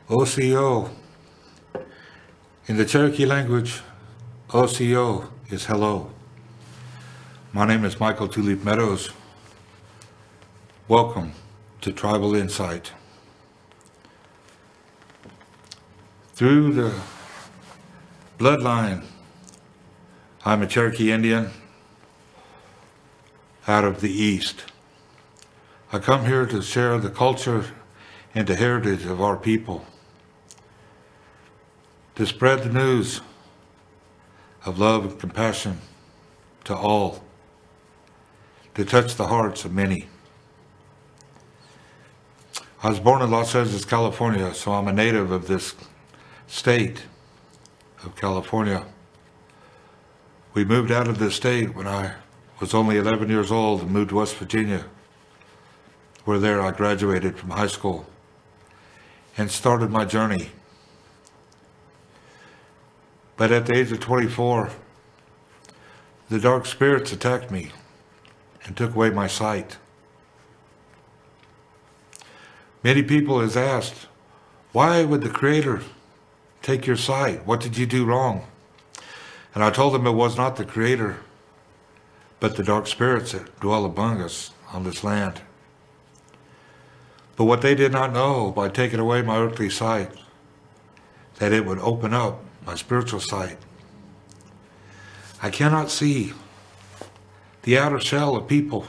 OCO. In the Cherokee language, OCO is hello. My name is Michael Tulip Meadows. Welcome to Tribal Insight. Through the bloodline, I'm a Cherokee Indian out of the East. I come here to share the culture and the heritage of our people, to spread the news of love and compassion to all, to touch the hearts of many. I was born in Los Angeles, California, so I'm a native of this state of California. We moved out of this state when I was only 11 years old and moved to West Virginia, where there I graduated from high school and started my journey. But at the age of 24, the dark spirits attacked me and took away my sight. Many people has asked, why would the Creator take your sight? What did you do wrong? And I told them it was not the Creator, but the dark spirits that dwell among us on this land. But what they did not know, by taking away my earthly sight, that it would open up my spiritual sight. I cannot see the outer shell of people,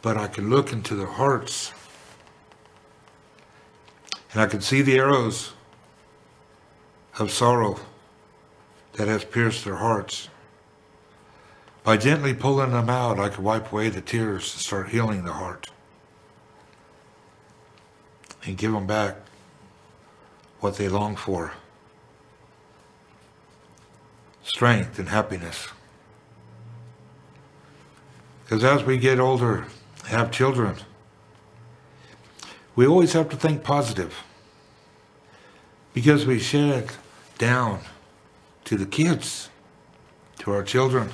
but I can look into their hearts, and I can see the arrows of sorrow that has pierced their hearts. By gently pulling them out, I can wipe away the tears and start healing the heart and give them back what they long for: strength and happiness. Because as we get older, have children, we always have to think positive, because we shed down to the kids, to our children,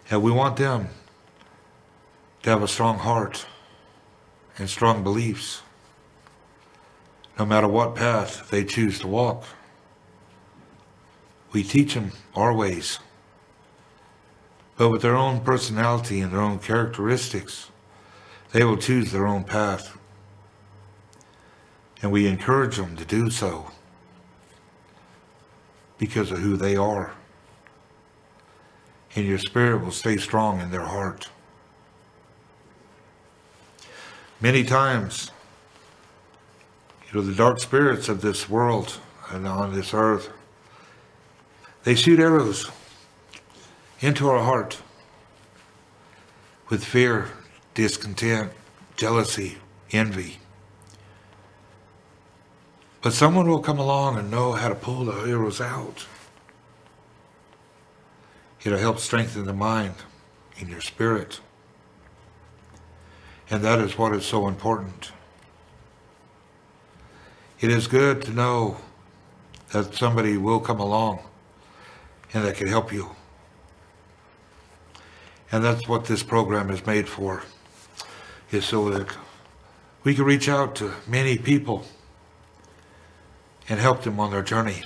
and we want them to have a strong heart and strong beliefs, no matter what path they choose to walk. We teach them our ways, but with their own personality and their own characteristics, they will choose their own path. And we encourage them to do so because of who they are. And your spirit will stay strong in their heart. Many times, the dark spirits of this world and on this earth, they shoot arrows into our heart with fear, discontent, jealousy, envy. But someone will come along and know how to pull the arrows out. It'll help strengthen the mind and your spirit. And that is what is so important. It is good to know that somebody will come along and that can help you. And that's what this program is made for, is so that we can reach out to many people and help them on their journey.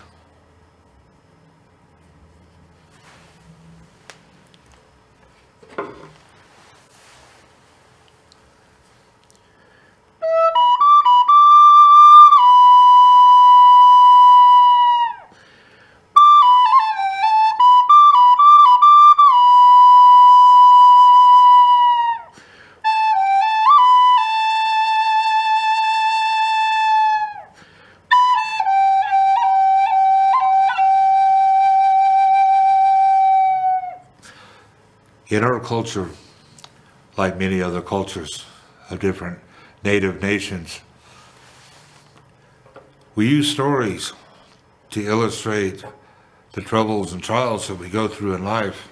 In our culture, like many other cultures of different native nations, we use stories to illustrate the troubles and trials that we go through in life.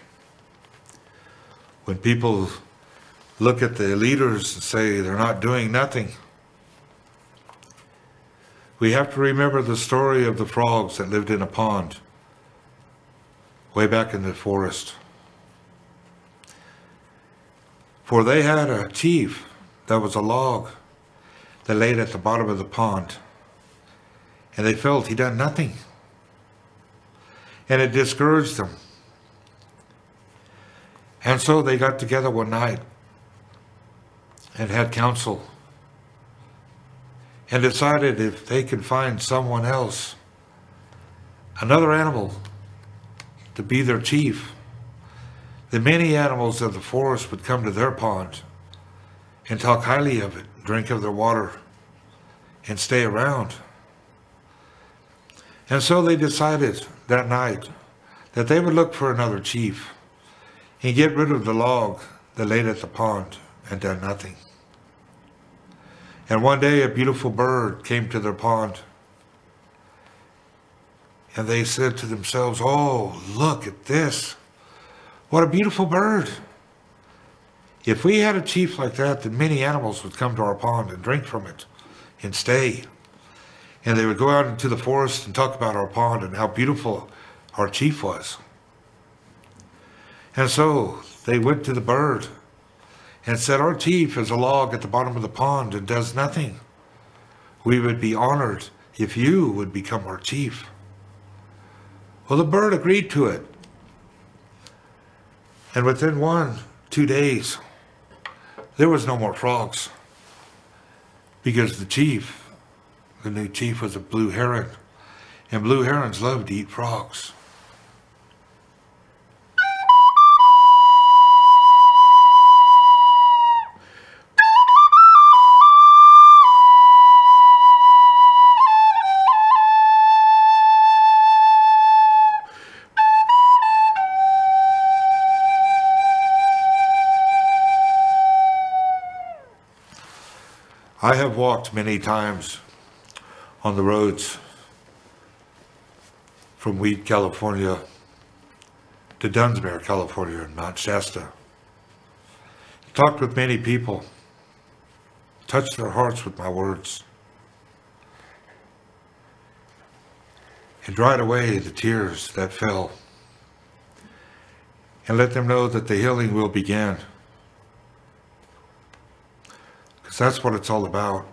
When people look at the leaders and say they're not doing nothing, we have to remember the story of the frogs that lived in a pond way back in the forest. For they had a chief that was a log that laid at the bottom of the pond. And they felt he'd done nothing. And it discouraged them. And so they got together one night and had counsel and decided if they could find someone else, another animal, to be their chief, the many animals of the forest would come to their pond and talk highly of it, drink of their water, and stay around. And so they decided that night that they would look for another chief and get rid of the log that laid at the pond and done nothing. And one day a beautiful bird came to their pond, and they said to themselves, "Oh, look at this. What a beautiful bird. If we had a chief like that, then many animals would come to our pond and drink from it and stay. And they would go out into the forest and talk about our pond and how beautiful our chief was." And so they went to the bird and said, "Our chief is a log at the bottom of the pond and does nothing. We would be honored if you would become our chief." Well, the bird agreed to it. And within 2 days, there was no more frogs, because the new chief, was a blue heron, and blue herons love to eat frogs. I have walked many times on the roads from Weed, California to Dunsmere, California, and Mount Shasta. Talked with many people, touched their hearts with my words, and dried away the tears that fell, and let them know that the healing will begin. Because that's what it's all about.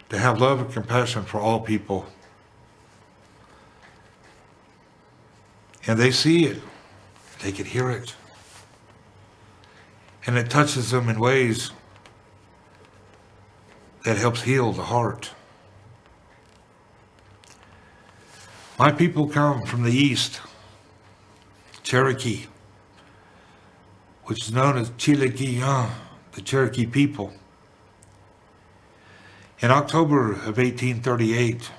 To have love and compassion for all people. And they see it. They can hear it. And it touches them in ways that helps heal the heart. My people come from the east, Cherokee, which is known as Cherokee, the Cherokee people. In October of 1838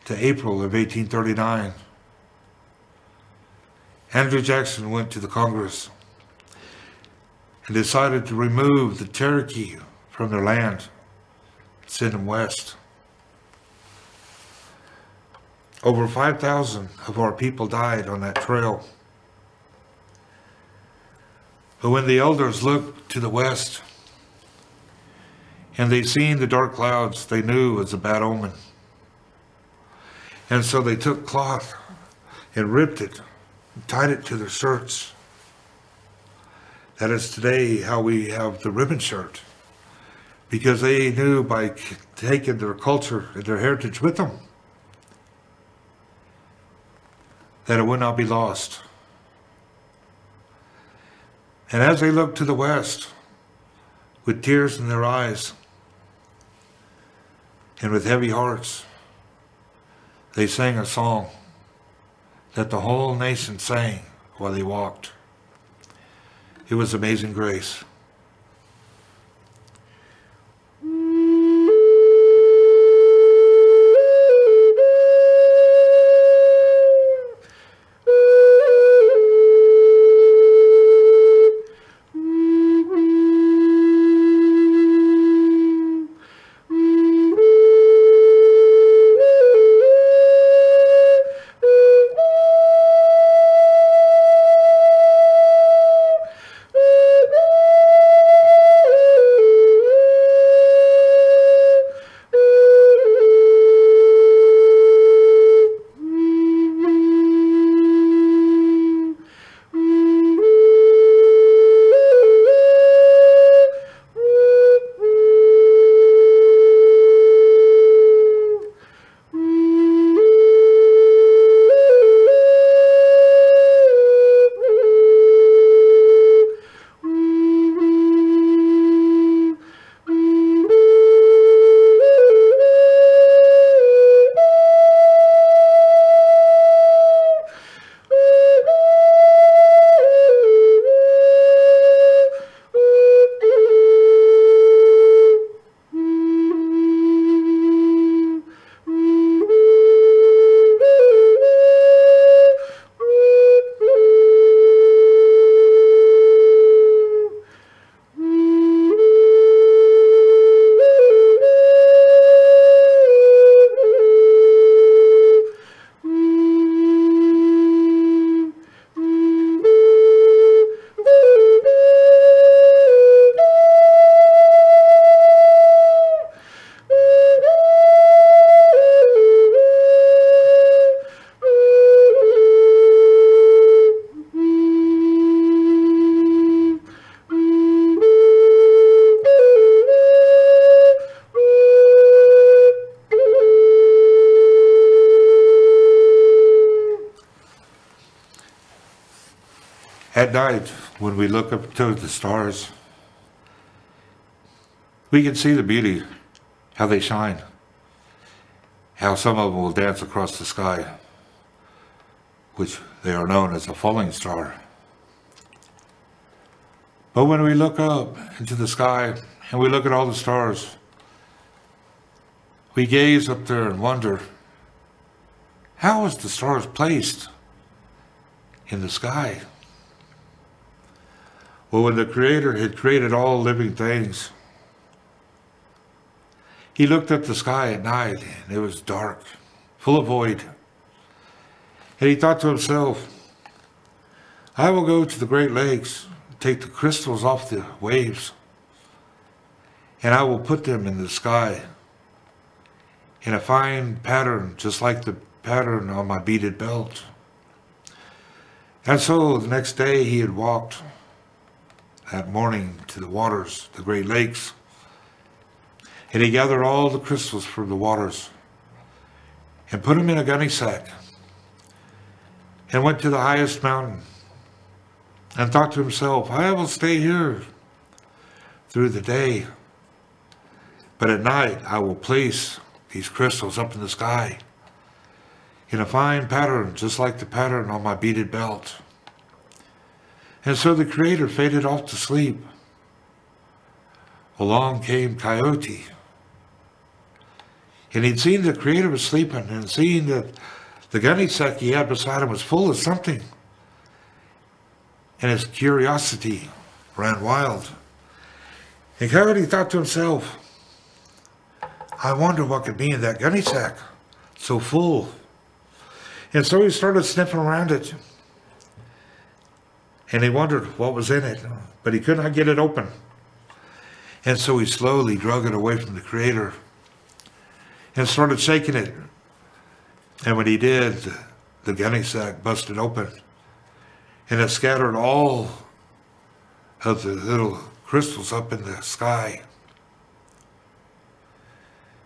to April of 1839, Andrew Jackson went to the Congress and decided to remove the Cherokee from their land, send them west. Over 5,000 of our people died on that trail. But when the elders looked to the west and they seen the dark clouds, they knew it was a bad omen. And so they took cloth and ripped it and tied it to their shirts. That is today how we have the ribbon shirt, because they knew by taking their culture and their heritage with them that it would not be lost. And as they looked to the west, with tears in their eyes and with heavy hearts, they sang a song that the whole nation sang while they walked. It was Amazing Grace. At night, when we look up to the stars, we can see the beauty, how they shine, how some of them will dance across the sky, which they are known as a falling star. But when we look up into the sky and we look at all the stars, we gaze up there and wonder, how is the stars placed in the sky? Well, when the Creator had created all living things, He looked at the sky at night and it was dark, full of void. And He thought to Himself, I will go to the Great Lakes, take the crystals off the waves, and I will put them in the sky in a fine pattern, just like the pattern on my beaded belt. And so the next day he had walked that morning to the waters, the Great Lakes, and he gathered all the crystals from the waters and put them in a gunny sack and went to the highest mountain and thought to himself, I will stay here through the day, but at night I will place these crystals up in the sky in a fine pattern, just like the pattern on my beaded belt. And so the Creator faded off to sleep. Along came Coyote, and he'd seen the Creator was sleeping and seen that the gunny sack he had beside him was full of something. And his curiosity ran wild. And Coyote thought to himself, I wonder what could be in that gunny sack, so full. And so he started sniffing around it. And he wondered what was in it, but he could not get it open. And so he slowly drug it away from the Creator and started shaking it. And when he did, the gunny sack busted open and it scattered all of the little crystals up in the sky.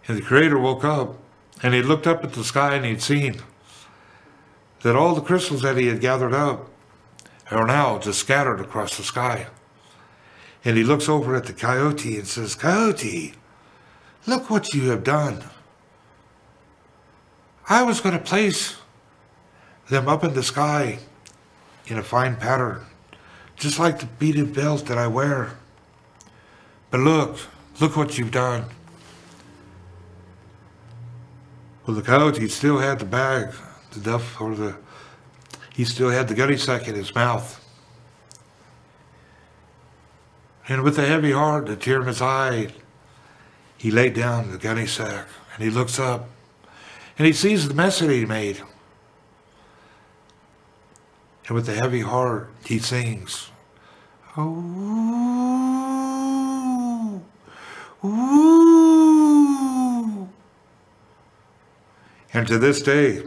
And the Creator woke up and he looked up at the sky and he'd seen that all the crystals that he had gathered up are now just scattered across the sky. And he looks over at the Coyote and says, Coyote, look what you have done. I was going to place them up in the sky in a fine pattern, just like the beaded belt that I wear. But look what you've done. Well, the Coyote still had the bag, he still had the gunny sack in his mouth. And with a heavy heart, a tear in his eye, he laid down the gunny sack and he looks up and he sees the mess that he made. And with a heavy heart, he sings, ooh, ooh. And to this day,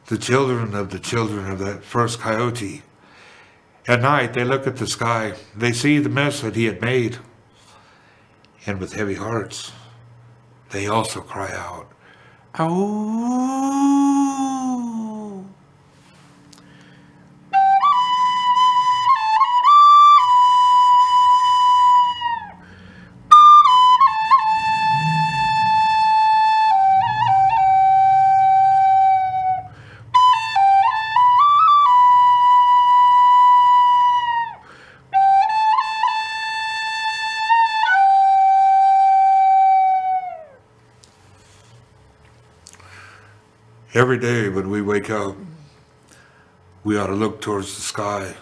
the children of that first Coyote, at night they look at the sky, they see the mess that he had made, and with heavy hearts, they also cry out, "Ow!" Every day when we wake up, we ought to look towards the sky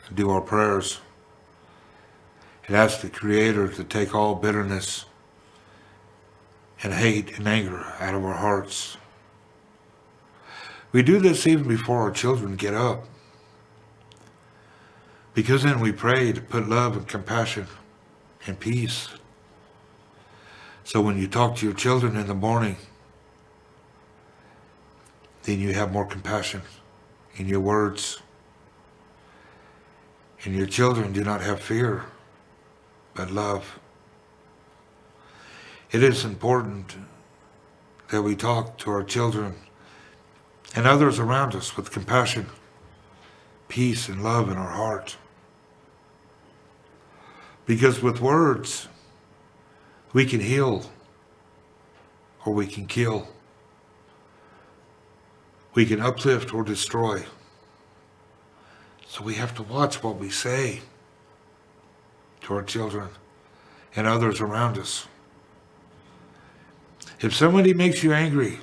and do our prayers and ask the Creator to take all bitterness and hate and anger out of our hearts. We do this even before our children get up, because then we pray to put love and compassion and peace. So when you talk to your children in the morning, then you have more compassion in your words. And your children do not have fear, but love. It is important that we talk to our children and others around us with compassion peace and love in our heart. Because with words, we can heal or we can kill. We can uplift or destroy. So we have to watch what we say to our children and others around us. If somebody makes you angry,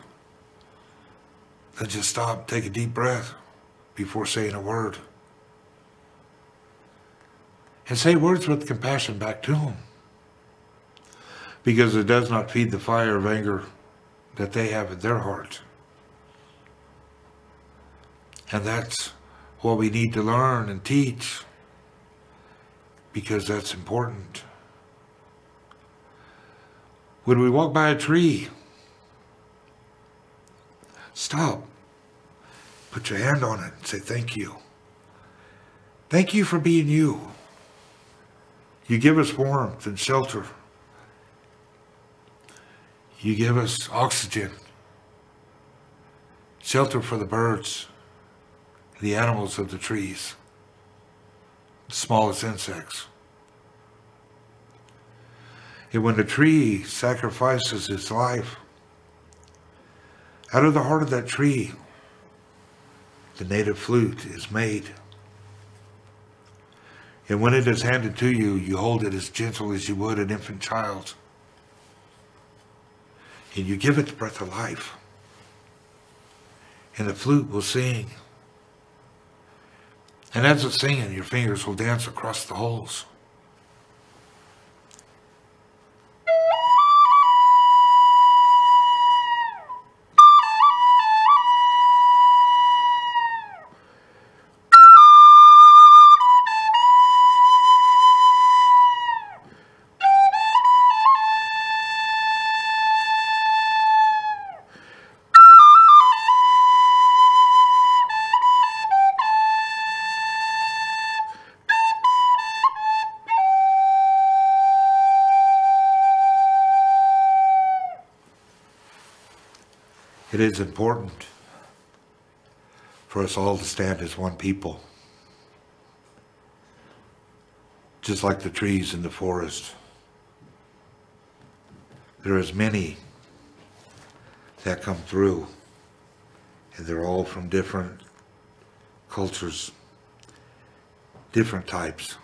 then just stop, take a deep breath before saying a word. And say words with compassion back to them. Because it does not feed the fire of anger that they have in their heart. And that's what we need to learn and teach. Because that's important. When we walk by a tree, stop. Put your hand on it and say thank you. Thank you for being you. You give us warmth and shelter. You give us oxygen. Shelter for the birds, the animals of the trees, the smallest insects. And when the tree sacrifices its life, out of the heart of that tree, the native flute is made. And when it is handed to you, you hold it as gentle as you would an infant child. And you give it the breath of life. And the flute will sing. And as it's singing, your fingers will dance across the holes. It is important for us all to stand as one people, just like the trees in the forest. There is many that come through, and they're all from different cultures, different types.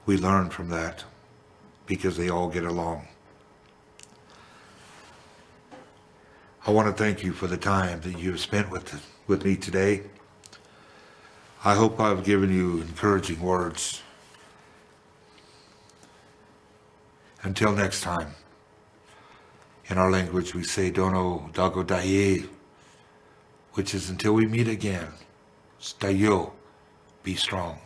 We learn from that because they all get along. I want to thank you for the time that you have spent with me today. I hope I've given you encouraging words. Until next time, in our language we say Dono Dago Daye, which is until we meet again, Stayo, be strong.